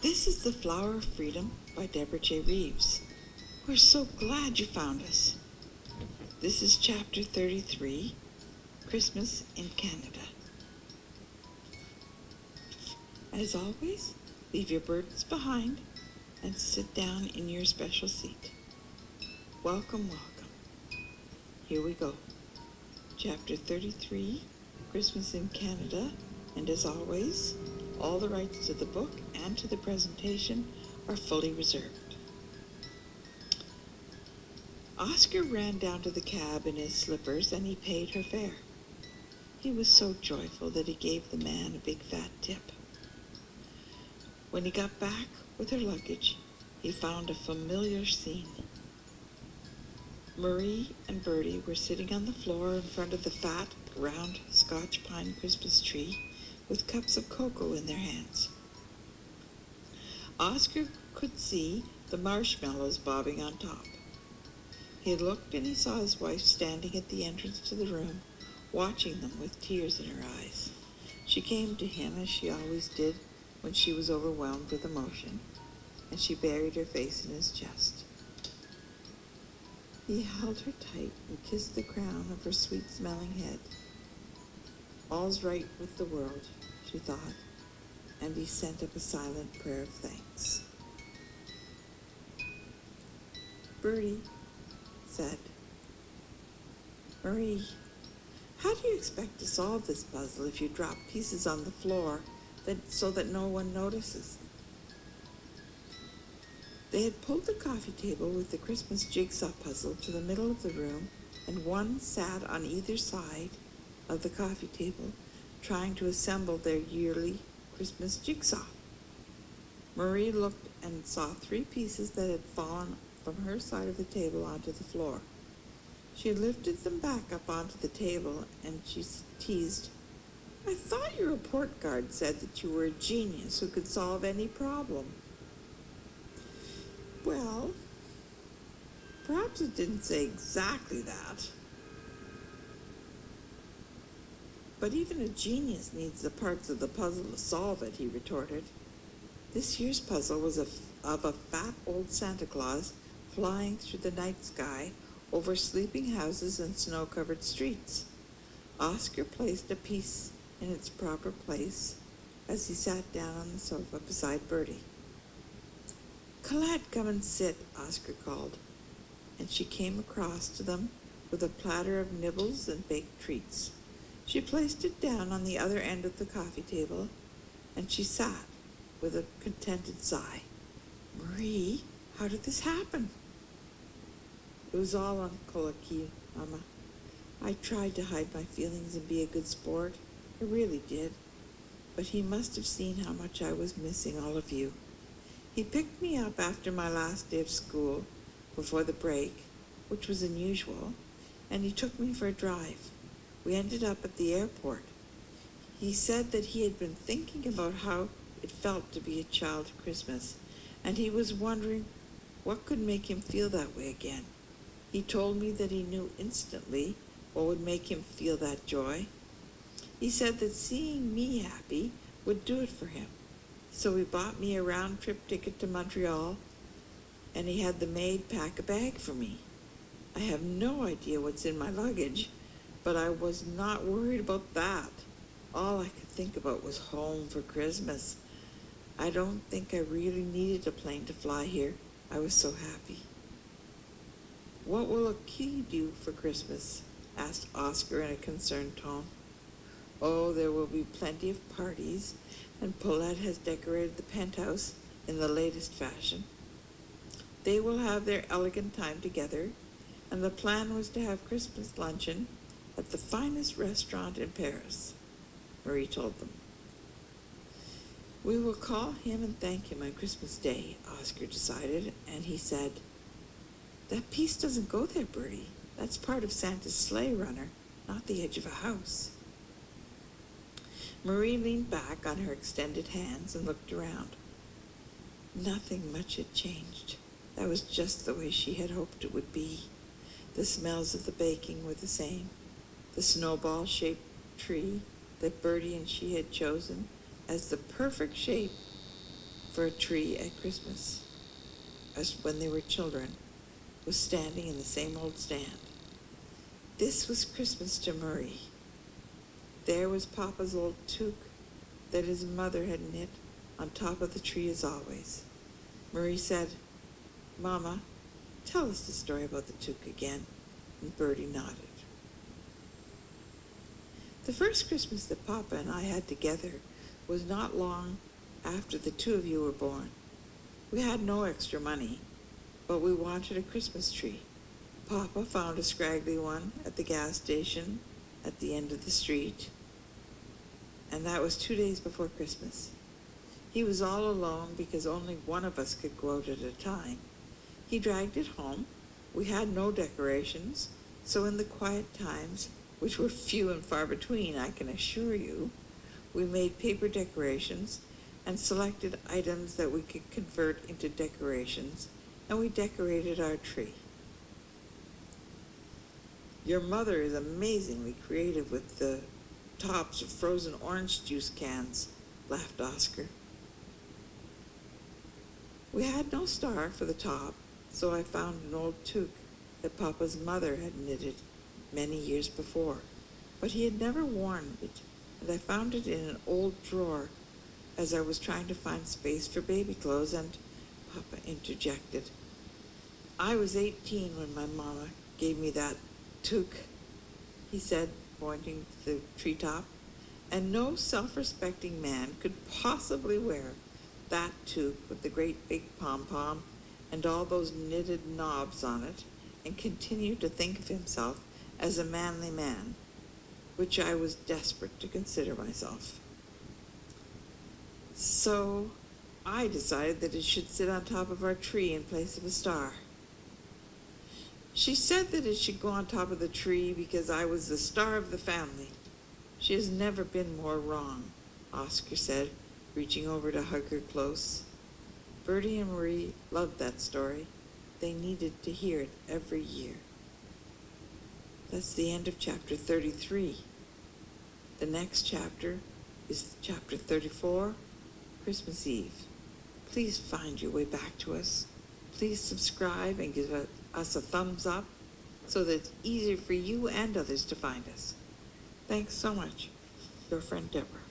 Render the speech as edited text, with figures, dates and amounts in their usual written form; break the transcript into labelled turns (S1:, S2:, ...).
S1: This is The Flower of Freedom by Deborah J. Reeves. We're so glad you found us. This is Chapter 33, Christmas in Canada. As always, leave your burdens behind and sit down in your special seat. Welcome, welcome. Here we go. Chapter 33, Christmas in Canada, and as always, all the rights to the book and to the presentation are fully reserved. Oscar ran down to the cab in his slippers and he paid her fare. He was so joyful that he gave the man a big fat tip. When he got back with her luggage, he found a familiar scene. Marie and Bertie were sitting on the floor in front of the fat, round Scotch pine Christmas tree with cups of cocoa in their hands. Oscar could see the marshmallows bobbing on top. He looked and he saw his wife standing at the entrance to the room, watching them with tears in her eyes. She came to him as she always did when she was overwhelmed with emotion, and she buried her face in his chest. He held her tight and kissed the crown of her sweet-smelling head. All's right with the world, she thought, and he sent up a silent prayer of thanks. Bertie said, "Marie, how do you expect to solve this puzzle if you drop pieces on the floor so that no one notices?" They had pulled the coffee table with the Christmas jigsaw puzzle to the middle of the room, and one sat on either side of the coffee table, trying to assemble their yearly Christmas jigsaw. Marie looked and saw 3 pieces that had fallen from her side of the table onto the floor. She lifted them back up onto the table, and she teased, "I thought your report card said that you were a genius who could solve any problem." Well, perhaps it didn't say exactly that. But even a genius needs the parts of the puzzle to solve it, he retorted. This year's puzzle was of a fat old Santa Claus flying through the night sky over sleeping houses and snow-covered streets. Oscar placed a piece in its proper place as he sat down on the sofa beside Bertie. "Colette, come and sit," Oscar called, and she came across to them with a platter of nibbles and baked treats. She placed it down on the other end of the coffee table, and she sat with a contented sigh. "Marie, how did this happen?" "It was all Uncle Aki, Mama. I tried to hide my feelings and be a good sport. I really did. But he must have seen how much I was missing all of you. He picked me up after my last day of school, before the break, which was unusual, and he took me for a drive. We ended up at the airport. He said that he had been thinking about how it felt to be a child of Christmas, and he was wondering what could make him feel that way again. He told me that he knew instantly what would make him feel that joy. He said that seeing me happy would do it for him. So he bought me a round-trip ticket to Montreal, and he had the maid pack a bag for me. I have no idea what's in my luggage, but I was not worried about that. All I could think about was home for Christmas. I don't think I really needed a plane to fly here. I was so happy." "What will Aki do for Christmas?" asked Oscar in a concerned tone. "Oh, there will be plenty of parties, and Paulette has decorated the penthouse in the latest fashion. They will have their elegant time together, and the plan was to have Christmas luncheon at the finest restaurant in Paris," Marie told them. "We will call him and thank him on Christmas Day," Oscar decided, and he said, "That piece doesn't go there, Bertie. That's part of Santa's sleigh runner, not the edge of a house." Marie leaned back on her extended hands and looked around. Nothing much had changed. That was just the way she had hoped it would be. The smells of the baking were the same. The snowball-shaped tree that Bertie and she had chosen as the perfect shape for a tree at Christmas, as when they were children, was standing in the same old stand. This was Christmas to Murray. There was Papa's old toque that his mother had knit on top of the tree as always. Murray said, "Mama, tell us the story about the toque again," and Bertie nodded. The first Christmas that Papa and I had together was not long after the two of you were born. We had no extra money, but we wanted a Christmas tree. Papa found a scraggly one at the gas station at the end of the street, and that was 2 days before Christmas. He was all alone because only one of us could go out at a time. He dragged it home. We had no decorations, so in the quiet times, which were few and far between, I can assure you, we made paper decorations and selected items that we could convert into decorations, and we decorated our tree. Your mother is amazingly creative with the tops of frozen orange juice cans, laughed Oscar. We had no star for the top, so I found an old toque that Papa's mother had knitted many years before, but he had never worn it, and I found it in an old drawer as I was trying to find space for baby clothes, and Papa interjected. "I was 18 when my mama gave me that toque," he said, pointing to the treetop, "and no self-respecting man could possibly wear that toque with the great big pom-pom and all those knitted knobs on it and continue to think of himself as a manly man, which I was desperate to consider myself. So I decided that it should sit on top of our tree in place of a star. She said that it should go on top of the tree because I was the star of the family. She has never been more wrong," Oscar said, reaching over to hug her close. Bertie and Marie loved that story. They needed to hear it every year. That's the end of chapter 33. The next chapter is chapter 34, Christmas Eve. Please find your way back to us. Please subscribe and give us a thumbs up so that it's easier for you and others to find us. Thanks so much. Your friend Deborah.